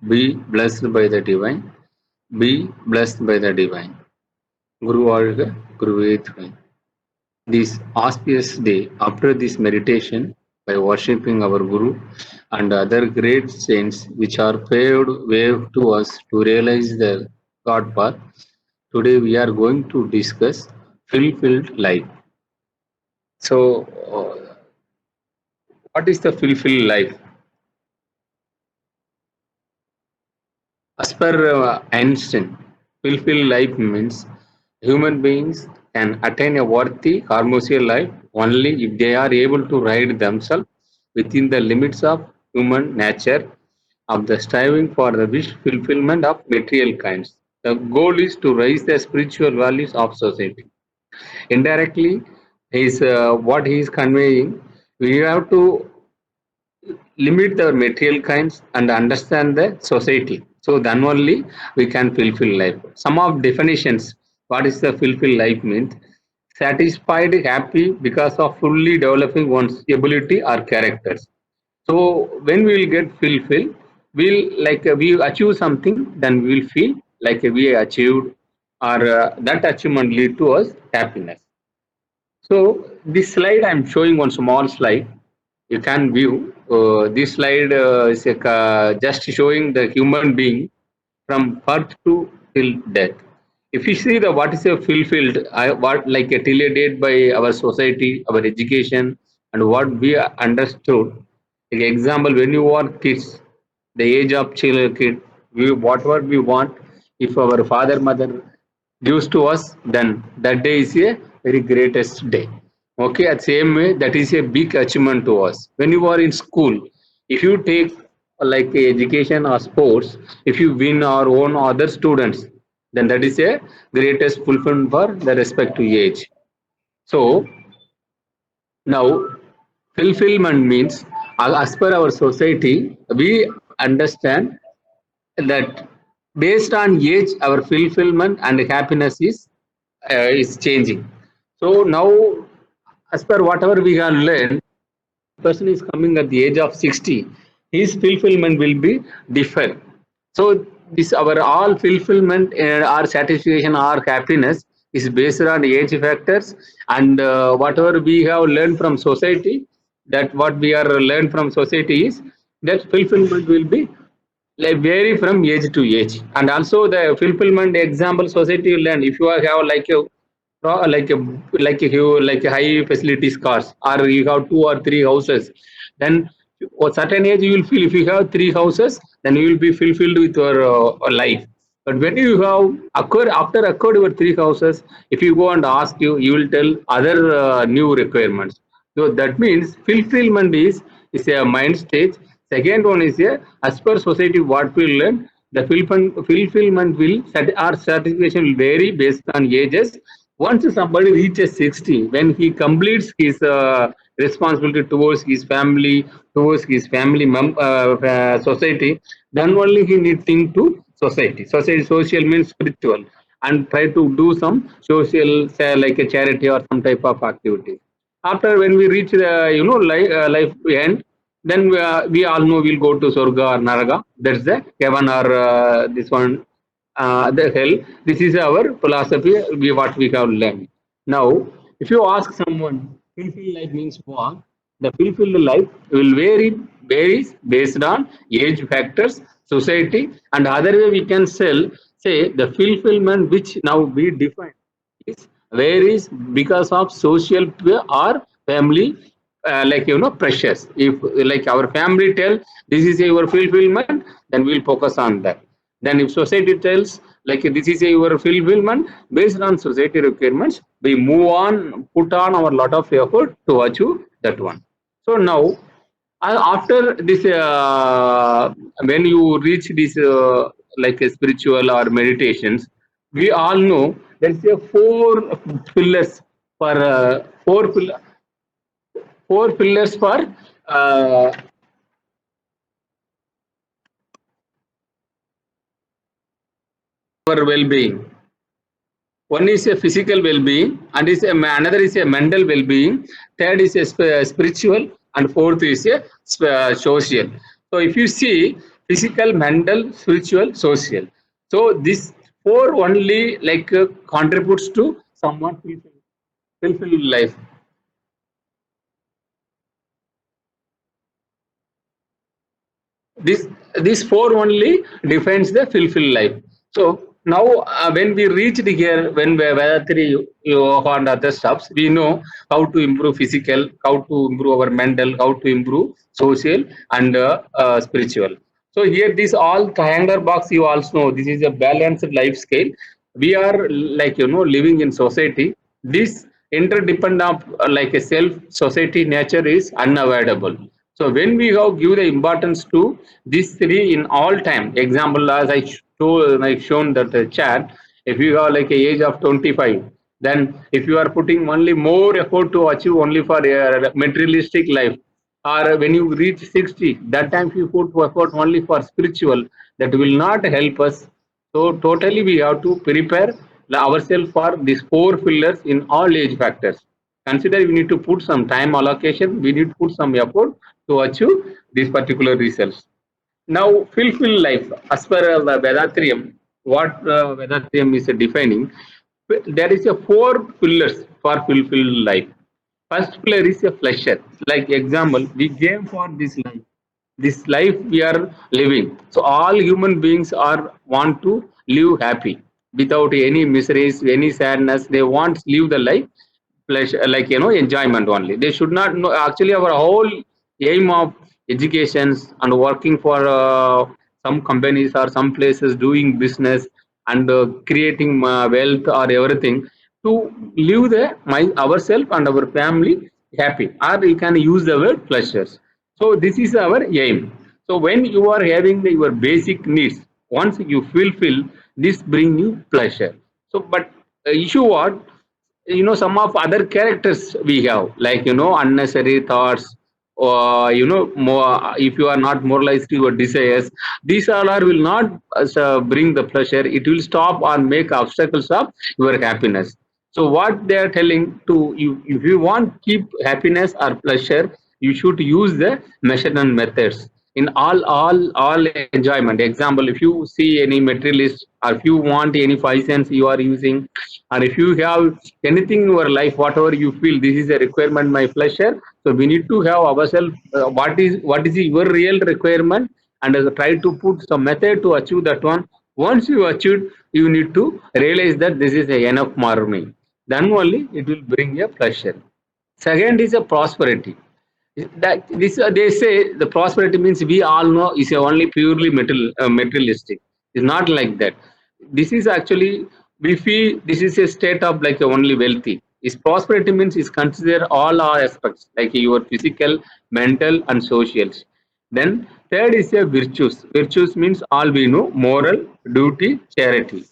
Be blessed by the divine. Be blessed by the divine. Guru Varga, Guru Tukai. This auspicious day, after this meditation, by worshipping our Guru and other great saints which are paved way to us to realize the God path, today we are going to discuss fulfilled life. So, what is the fulfilled life? As per Einstein, fulfilled life means human beings can attain a worthy, harmonious life only if they are able to ride themselves within the limits of human nature of the striving for the wish fulfillment of material kinds. The goal is to raise the spiritual values of society. Indirectly, what he is conveying. We have to limit the material kinds and understand the society. So then only we can fulfill life. Some of definitions. What is the fulfill life means? Satisfied, happy because of fully developing one's ability or characters. So when we will get fulfilled, we'll we achieve something, then we will feel like we achieved, or that achievement lead to us happiness. So this slide I'm showing one small slide. You can view this slide is just showing the human being from birth to till death. If you see the what is a fulfilled, what like a till a date by our society, our education, and what we understood. Like example, when you are kids, the age of kid, we whatever we want. If our father mother gives to us, then that day is a very greatest day. Okay, at same way, that is a big achievement to us. When you are in school, if you take like education or sports, if you win or own other students, then that is a greatest fulfillment for the respect to age. So now fulfillment means, as per our society, we understand that based on age, our fulfillment and happiness is changing. So now, as per whatever we have learned, person is coming at the age of 60, his fulfillment will be different. So this our all fulfillment, our satisfaction, our happiness is based on age factors, and whatever we have learned from society, that what we are learned from society is that fulfillment will be like vary from age to age. And also the fulfillment example society will learn, if you have like a like a like a high facilities cars, or you have two or three houses, then a certain age you will feel, if you have three houses, then you will be fulfilled with your life. But when you have acquired, after acquired your three houses, if you go and ask you, you will tell other new requirements. So that means fulfillment is a mind stage. Second one is a, as per society what we learn, the fulfillment will our satisfaction will vary based on ages. Once somebody reaches 60, when he completes his responsibility towards his family, towards his family society, then only he need think to society. Society, social means spiritual, and try to do some social, say like a charity or some type of activity. After when we reach the life end, then we all know we'll go to Sorga or Naraga. That's the heaven or this one, the hell. This is our philosophy. What we have learned. Now, if you ask someone, fulfilled life means what? The fulfilled life will varies based on age factors, society, and other way we can say the fulfillment which now we define is varies because of social or family, pressures. If like our family tell this is your fulfillment, then we'll focus on that. Then if society tells like this is your fulfillment, based on society requirements, we move on, put on our lot of effort to achieve that one. So now after this, when you reach this like a spiritual or meditations, we all know there's a pillars for four pillars for uh, our well-being. One is a physical well-being, and another is a mental well-being. Third is a spiritual, and fourth is a social. So if you see, physical, mental, spiritual, social. So this four only contributes to someone fulfill life. this these four only defines the fulfilled life. So now when we reached here, when we whether through yoga and other stuffs, we know how to improve physical, how to improve our mental, how to improve social and spiritual. So here this all triangular box, you also know this is a balanced life scale. We are living in society. This interdependent of like a self society nature is unavoidable. So when we have give the importance to these three in all time, example as I told, like shown that the chat, if you have like a age of 25, then if you are putting only more effort to achieve only for a materialistic life, or when you reach 60, that time you put effort only for spiritual, that will not help us. So totally we have to prepare ourselves for these four pillars in all age factors. Consider we need to put some time allocation, we need to put some effort to achieve these particular results. Now, fulfill life, as per Vedatrium, what Vedatrium is defining, there is a four pillars for fulfill life. First pillar is a pleasure. Like example, we came for this life. This life we are living. So all human beings are want to live happy without any miseries, any sadness. They want to live the life pleasure, enjoyment only. They should not know. Actually, our whole aim of educations and working for some companies or some places doing business and creating wealth or everything to live the my ourselves and our family happy. Or you can use the word pleasures. So this is our aim. So when you are having your basic needs, once you fulfill, this bring you pleasure. So, but issue what, some of other characters we have, like unnecessary thoughts, or more, if you are not moralized your desires, these all are will not bring the pleasure. It will stop or make obstacles of your happiness. So what they are telling to you, if you want keep happiness or pleasure, you should use the measurement methods in all enjoyment. Example, if you see any materialist, or if you want any 5 cents you are using, or if you have anything in your life, whatever you feel this is a requirement, my pleasure. So we need to have ourselves what is your real requirement, and try to put some method to achieve that one. Once you achieve, you need to realize that this is enough for me, then only it will bring a pleasure. Second is a prosperity. That this they say the prosperity means we all know is only purely materialistic. It's not like that. This is actually, we feel this is a state of like only wealthy. Is prosperity means is consider all our aspects like your physical, mental, and social. Then third is a virtues. Virtues means all we know: moral, duty, charity.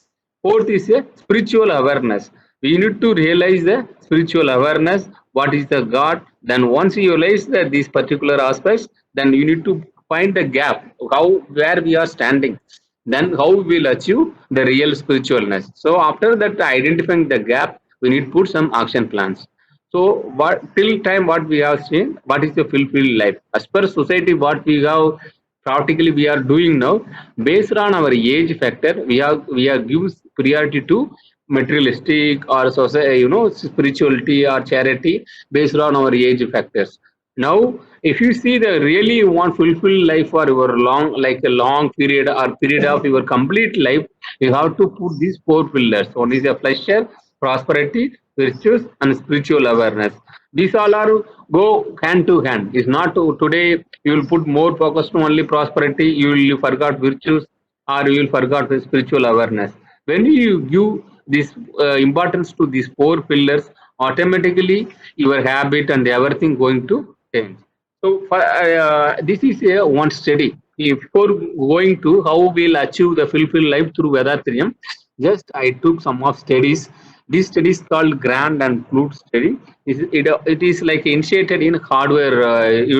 Fourth is a spiritual awareness. We need to realize the spiritual awareness, what is the God. Then once you realize that these particular aspects, then you need to find the gap, how where we are standing. Then how we will achieve the real spiritualness. So after that identifying the gap, we need to put some action plans. So what till time what we have seen, what is the fulfilled life? As per society, what we have practically we are doing now, based on our age factor, we have gives priority to materialistic or society, spirituality or charity based on our age factors. Now, if you see the really you want fulfill life for your long, like a long period or period of your complete life, you have to put these four pillars. One is a pleasure, prosperity, virtues, and spiritual awareness. These all are go hand to hand. It's not today you will put more focus to only prosperity, you will forget virtues, or you will forget the spiritual awareness. When you give this importance to these four pillars, automatically your habit and everything going to change. So this is a one study. Before going to how we'll achieve the fulfilled life through Vedatrium, just I took some of studies. This study is called Grand and Flute study. It is like initiated in hardware.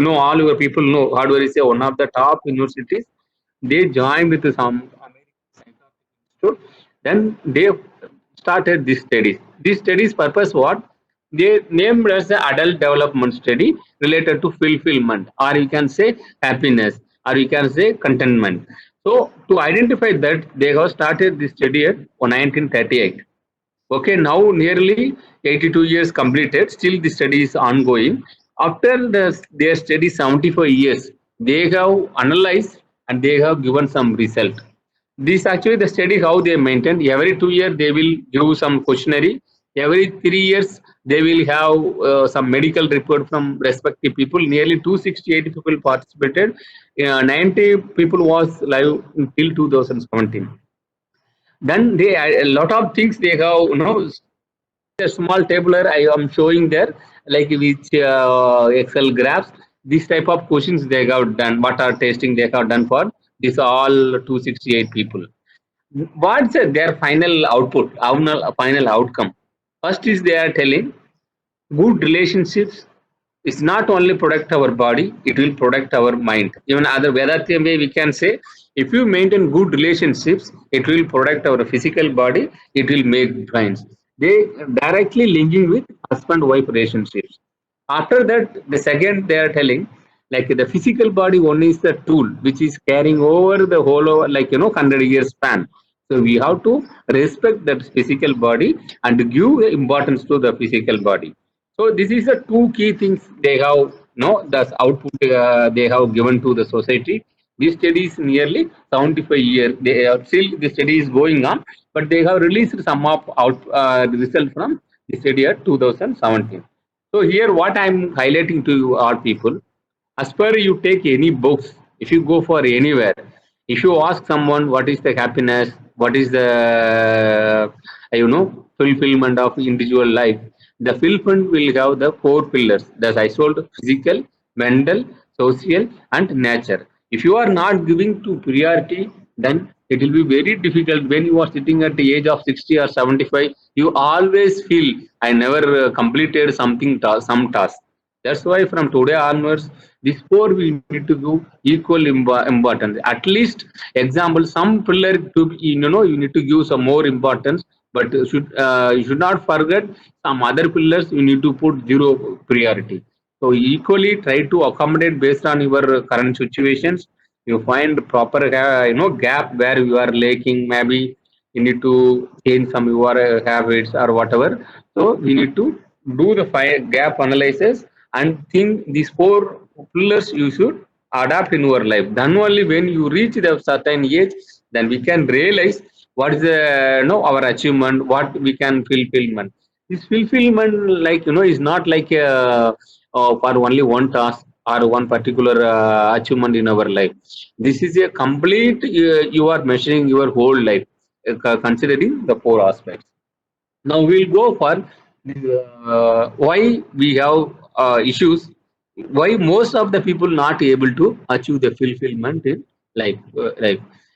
All your people know hardware is one of the top universities. They joined with some American institute. Then they started this studies. This studies purpose what? They named as the adult development study related to fulfillment, or you can say happiness. or you can say contentment. So to identify that, they have started this study at 1938. Okay, now nearly 82 years completed. Still, the study is ongoing. After their study 75 years, they have analyzed and they have given some result. This actually the study how they maintain. Every 2 years they will give some questionnaire. Every 3 years they will have some medical report from respective people. Nearly 268 people participated. 90 people was live till 2017. Then they a lot of things they have, a small tabular I am showing there, like which Excel graphs. This type of questions they have done. What are testing they have done for this all 268 people. What's their final output, final outcome? First is they are telling good relationships is not only protect our body, it will protect our mind. Even other Vedatya way we can say, if you maintain good relationships, it will protect our physical body, it will make friends. They directly linking with husband-wife relationships. After that, the second they are telling, like the physical body only is the tool which is carrying over the whole over, like 100 years span. So we have to respect that physical body and give importance to the physical body. So this is the two key things they have, the output they have given to the society. This study is nearly 75 years. They are still the study is going on, but they have released some of out the result from the study at 2017. So here, what I'm highlighting to you all people, as per you take any books, if you go for anywhere, if you ask someone what is the happiness, what is the fulfillment of individual life, the fulfillment will have the four pillars that I told: physical, mental, social, and nature. If you are not giving to priority, then it will be very difficult when you are sitting at the age of 60 or 75. You always feel I never completed something, some task. That's why from today onwards, this four we need to do equal importance. At least example, some pillar to you need to give some more importance, but you should not forget some other pillars. You need to put zero priority. So equally try to accommodate based on your current situations. You find proper gap where you are lacking. Maybe you need to change some your habits or whatever. So we need to do the gap analysis and think these four pillars you should adapt in your life. Then only when you reach the certain age, then we can realize what is the our achievement, what we can fulfillment. This fulfillment, like is not like for only one task or one particular achievement in our life. This is a complete. You are measuring your whole life, considering the four aspects. Now we'll go for why we have issues, why most of the people not able to achieve the fulfillment in life.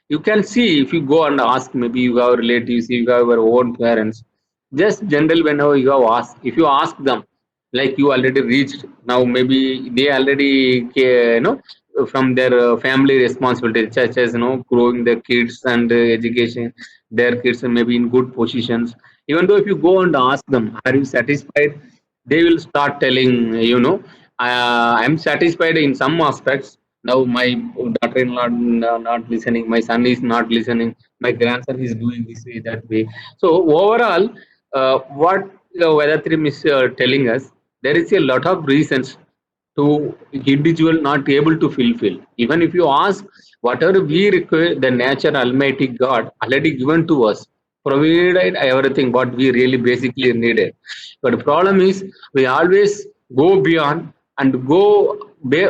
You can see if you go and ask, maybe you have relatives, you have your own parents, just general whenever you have asked, if you ask them, like you already reached now, maybe they already from their family responsibilities, such as growing their kids and education, their kids may be in good positions. Even though if you go and ask them, are you satisfied? They will start telling, I'm satisfied in some aspects. Now my daughter-in-law not listening, my son is not listening, my grandson is doing this way, that way. So overall, what Vedatrim is telling us, there is a lot of reasons to individual not able to fulfill. Even if you ask, whatever we require, the nature Almighty God already given to us, provided everything what we really basically needed. But the problem is we always go beyond and go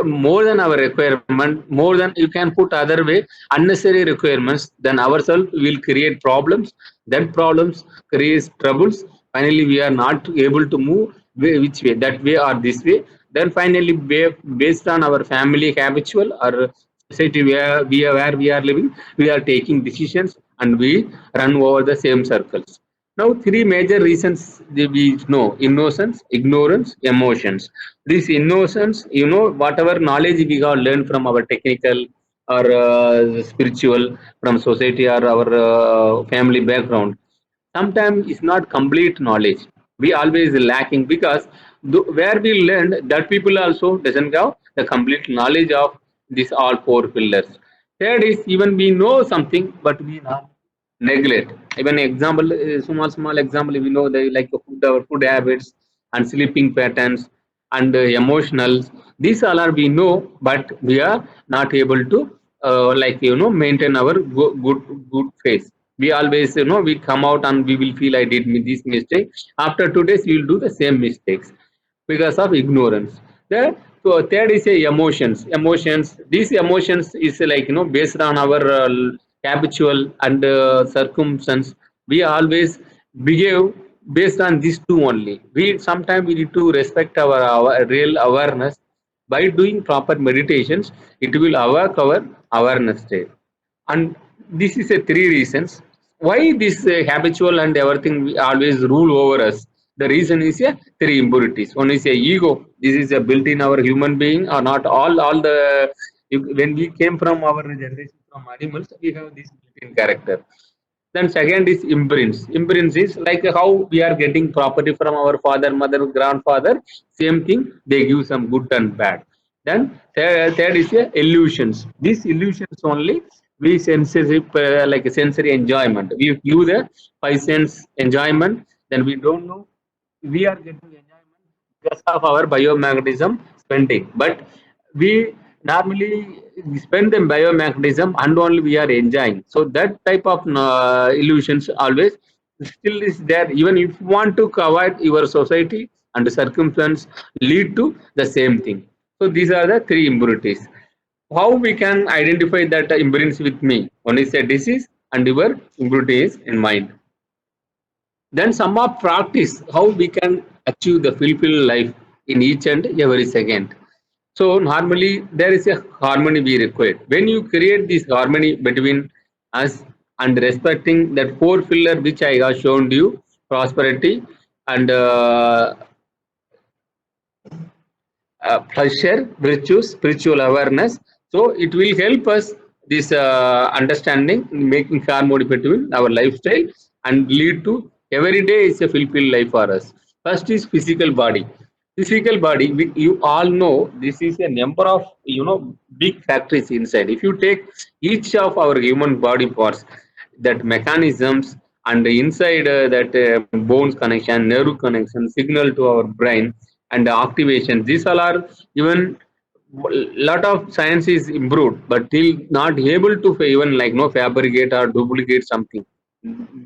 more than our requirement, more than you can put other way, unnecessary requirements, then ourselves will create problems. Then problems creates troubles. Finally, we are not able to move which way, that way or this way. Then finally, based on our family habitual or society where we are living, we are taking decisions and we run over the same circles. Now, three major reasons we know: innocence, ignorance, emotions. This innocence, whatever knowledge we have learned from our technical or spiritual, from society or our family background, sometimes it's not complete knowledge. We always lacking because where we learned that people also doesn't have the complete knowledge of These all four pillars. Third is even we know something but we not neglect. Even example, small example, we know the like food, our food habits and sleeping patterns and emotionals. These all are we know, but we are not able to maintain our good face. We always we come out and we will feel I did this mistake. After 2 days we will do the same mistakes because of ignorance. The so third is a emotions. Emotions. These emotions is like based on our habitual and circumstance. We always behave based on these two only. We sometimes we need to respect our real awareness by doing proper meditations. It will awake our awareness state. And this is a three reasons why this habitual and everything always rule over us. The reason is a three impurities. One is a ego. This is a built in our human being or not all the when we came from our generation from animals, we have this built in character. Then second is imprints. Imprints is like how we are getting property from our father, mother, grandfather. Same thing, they give some good and bad. Then third is illusions. These illusions only we sensory like a sensory enjoyment. We give the five sense enjoyment. Then we don't know we are getting enjoyment because of our biomagnetism spending. But we normally spend the biomagnetism and only we are enjoying. So that type of illusions always still is there. Even if you want to avoid your society and circumstance lead to the same thing. So these are the three impurities. How we can identify that impurity with me? One is a disease and your impurity is in mind. Then some of practice how we can achieve the fulfilled life in each and every second. So normally there is a harmony we require. When you create this harmony between us and respecting that four pillar which I have shown you, prosperity and pleasure, virtue, spiritual awareness. So it will help us this understanding, making harmony between our lifestyle and lead to every day is a fulfilled life for us. First is physical body. Physical body, you all know this is a number of big factories inside. If you take each of our human body parts, that mechanisms and inside that bones connection, nerve connection, signal to our brain and activation. These all are even lot of science is improved, but still not able to even like no fabricate or duplicate something.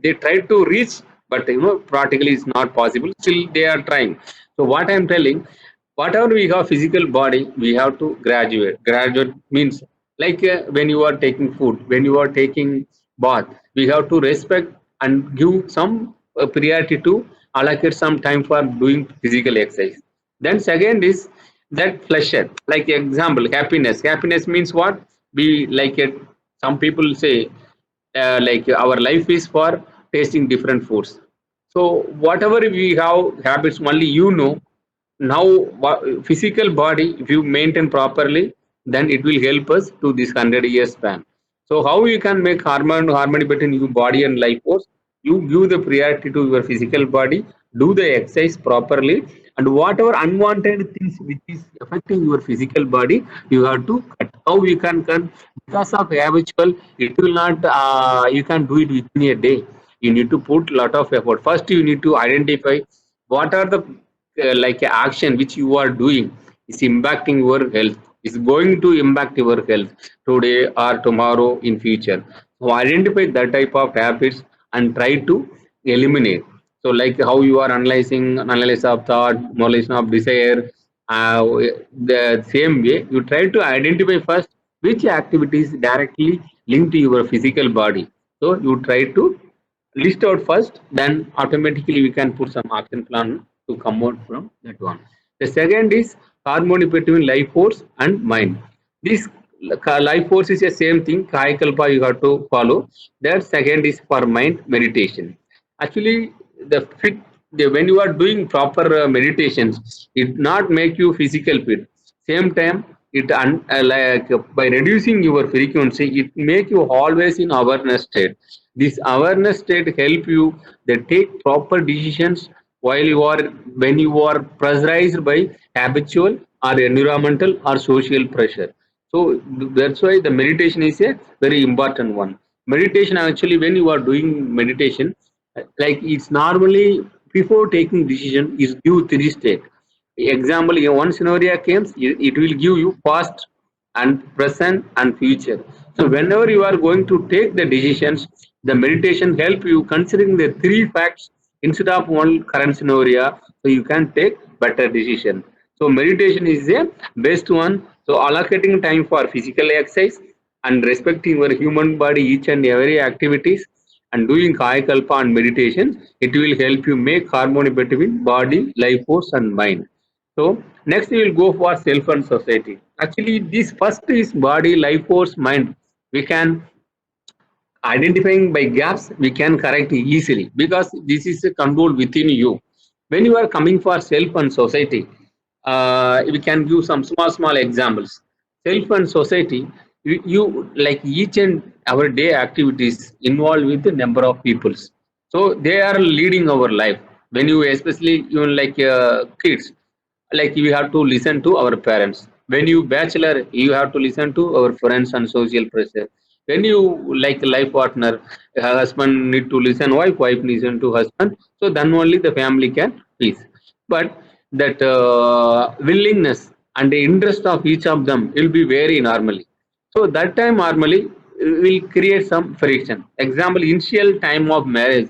They try to reach, but practically it's not possible. Still they are trying. So what I'm telling, whatever we have physical body, we have to graduate. Graduate means like when you are taking food, when you are taking bath, we have to respect and give some priority to allocate some time for doing physical exercise. Then second is that pleasure. Like example, happiness. Happiness means what? We like it. Some people say like our life is for tasting different foods. So whatever we have habits, only now physical body if you maintain properly then it will help us to this 100 years span. So how you can make harmony between your body and life force? You give the priority to your physical body, do the exercise properly, and whatever unwanted things which is affecting your physical body you have to cut. How you can cut? Because of habitual it will not you can do it within a day. You need to put lot of effort. First you need to identify what are the like action which you are doing is impacting your health, is going to impact your health today or tomorrow in future. So identify that type of habits and try to eliminate. So like how you are analyze of thought, knowledge of desire, uh, the same way you try to identify first which activities directly linked to your physical body. So you try to list out first, then automatically we can put some action plan to come out from that one. The second is harmony between life force and mind. This life force is the same thing, Kaya Kalpa you have to follow. That second is for mind meditation. Actually, the fit when you are doing proper meditations, it not make you physical fit. Same time, it like by reducing your frequency, it make you always in awareness state. This awareness state help you they take proper decisions while you are when you are pressurized by habitual or environmental or social pressure. So that's why the meditation is a very important one. Meditation actually, when you are doing meditation, like it's normally before taking decision is give three state. Example, in one scenario comes, it will give you past and present and future. So whenever you are going to take the decisions, the meditation help you considering the three facts instead of one current scenario, so you can take better decision. So meditation is a best one. So allocating time for physical exercise and respecting your human body each and every activities and doing kaya kalpa and meditation, it will help you make harmony between body, life force and mind. So next we will go for self and society. Actually, this first is body, life force, mind. We can identifying by gaps, we can correct easily because this is a control within you. When you are coming for self and society, we can give some small examples. Self and society, you like each and our day activities involved with the number of peoples. So they are leading our life. When you especially you like kids, like you have to listen to our parents. When you bachelor, you have to listen to our friends and social pressure. When you like life partner, husband need to listen wife, wife listen to husband, so then only the family can peace. But that willingness and the interest of each of them will be very normally. So that time normally will create some friction. Example, initial time of marriage,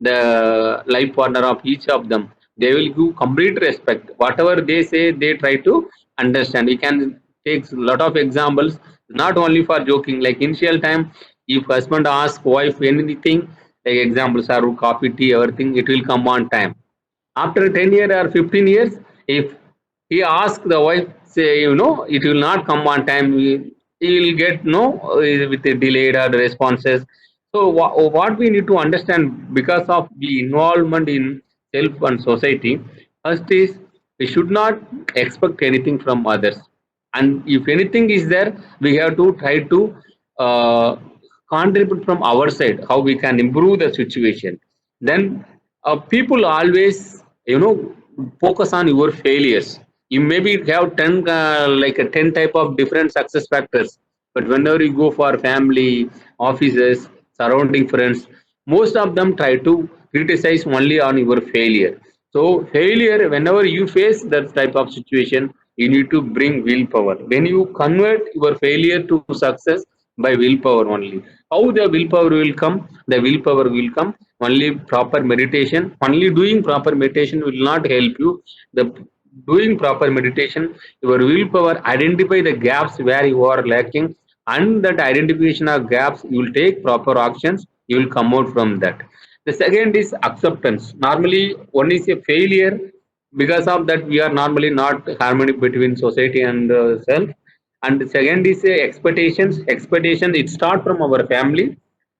the life partner of each of them, they will give complete respect. Whatever they say, they try to understand. We can take a lot of examples, not only for joking. Like initial time, if husband asks wife anything, like examples are coffee, tea, everything, it will come on time. After 10 years or 15 years, if he asks the wife, say, it will not come on time, he will get no with the delayed or responses. So what we need to understand because of the involvement in self and society, first is we should not expect anything from others. And if anything is there, we have to try to uh, contribute from our side, how we can improve the situation. Then people always focus on your failures. You maybe have 10 like a 10 type of different success factors, but whenever you go for family, offices, surrounding friends, most of them try to criticize only on your failure. So failure, whenever you face that type of situation, you need to bring willpower. When you convert your failure to success by willpower only. How the willpower will come? The willpower will come only proper meditation. Only doing proper meditation will not help you. The doing proper meditation, your willpower identify the gaps where you are lacking, and that identification of gaps, you will take proper actions, you will come out from that. The second is acceptance. Normally, one is a failure. Because of that, we are normally not harmony between society and self. And the second is expectations. Expectation, it start from our family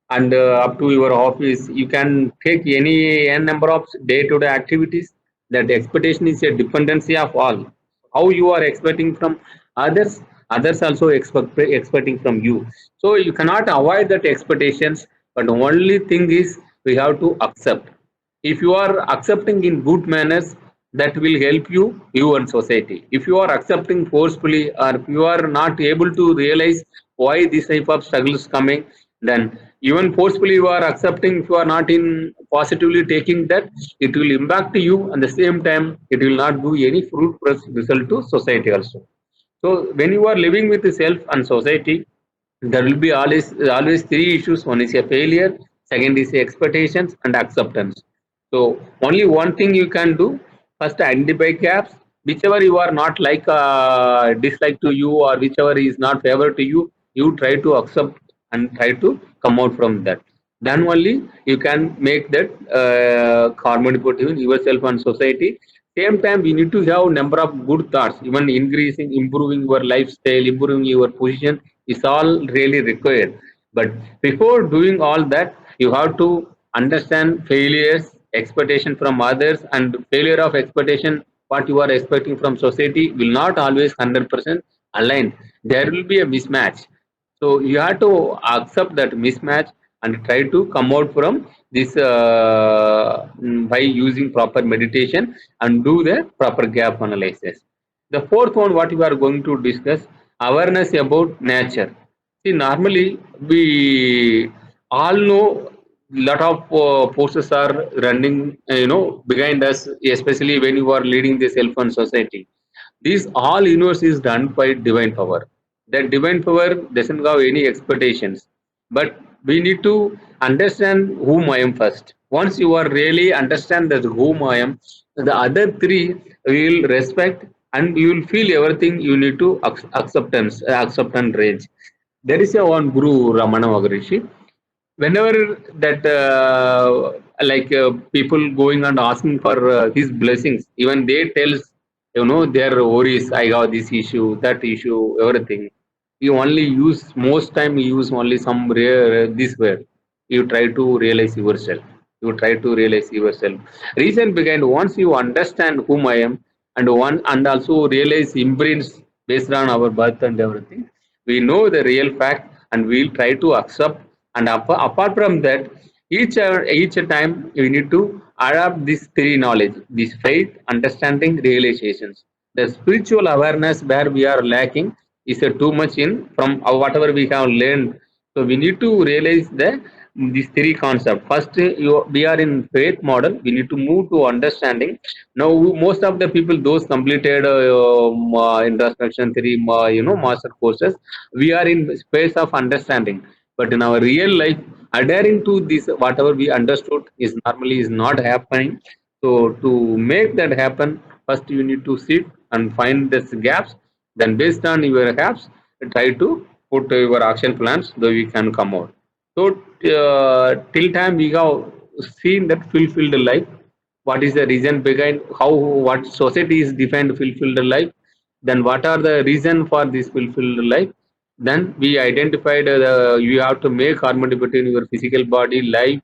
and up to your office. You can take any n number of day-to-day activities. That expectation is a dependency of all. How you are expecting from others, others also expecting from you. So you cannot avoid that expectations. But the only thing is we have to accept. If you are accepting in good manners, that will help you and society. If you are accepting forcefully, or if you are not able to realize why this type of struggle is coming, then even forcefully you are accepting, if you are not in positively taking that, it will impact you, and the same time it will not do any fruitful result to society also. So when you are living with the self and society, there will be always three issues. One is a failure, second is expectations and acceptance. So only one thing you can do: first identify gaps, whichever you are not like dislike to you, or whichever is not favor to you, you try to accept and try to come out from that. Then only you can make that harmony between yourself and society. Same time, we need to have number of good thoughts. Even increasing, improving your lifestyle, improving your position is all really required. But before doing all that, you have to understand failures, expectation from others, and failure of expectation. What you are expecting from society will not always 100% aligned. There will be a mismatch. So you have to accept that mismatch and try to come out from this by using proper meditation and do the proper gap analysis. The fourth one, what we are going to discuss, Awareness about nature. See, normally we all know lot of forces are running, behind us, especially when you are leading the self and society. This all universe is done by divine power. That divine power doesn't have any expectations. But we need to understand whom I am first. Once you are really understand that whom I am, the other three will respect and you will feel everything you need to accept and range. There is a one Guru Ramana Maharishi whenever that people going and asking for his blessings, even they tells their worries. I got this issue, that issue, everything. You only use most time you use only some rare this word. You try to realize yourself. You try to realize yourself. Reason behind once you understand whom I am and one and also realize imprints based on our birth and everything. We know the real fact and we'll try to accept and apart from that, each time we need to adapt these three knowledge, this faith, understanding, realizations. The spiritual awareness where we are lacking is too much in from whatever we have learned. So we need to realize the these three concepts. First, we are in faith model. We need to move to understanding. Now, most of the people, those completed introspection theory, master courses, we are in space of understanding. But in our real life, adhering to this, whatever we understood is normally is not happening. So to make that happen, first you need to sit and find these gaps. Then based on your gaps, try to put your action plans so we can come out. So till time we have seen that fulfilled life. What is the reason behind how what society is defined fulfilled life? Then what are the reason for this fulfilled life? Then we identified you have to make harmony between your physical body, life,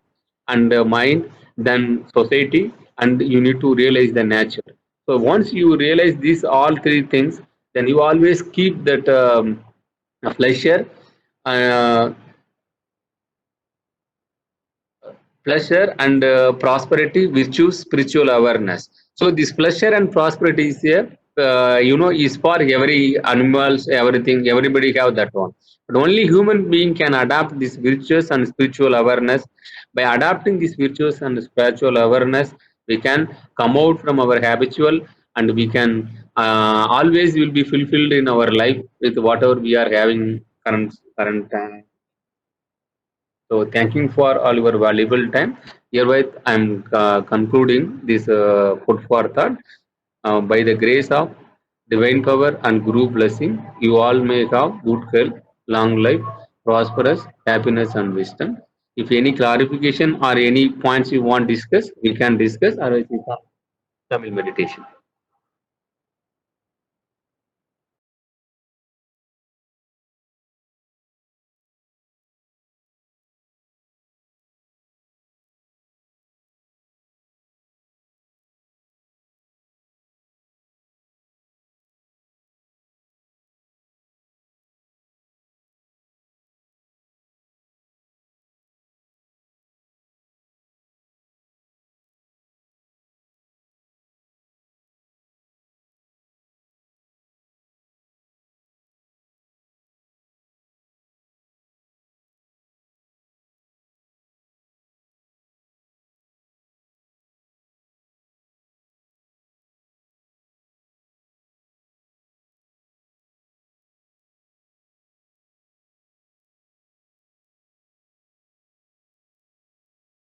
and mind, then society, and you need to realize the nature. So once you realize these all three things, then you always keep that pleasure, uh, pleasure and prosperity, virtue, spiritual awareness. So this pleasure and prosperity is a is for every animals, everything, everybody have that one. But only human being can adapt this virtuous and spiritual awareness. By adapting this virtuous and spiritual awareness, we can come out from our habitual and we can always will be fulfilled in our life with whatever we are having current time. So thanking for all your valuable time. Hereby, I am concluding this food for thought. By the grace of divine power and Guru blessing, you all may have good health, long life, prosperous, happiness, and wisdom. If any clarification or any points you want to discuss, we can discuss. Otherwise, we can Tamil meditation.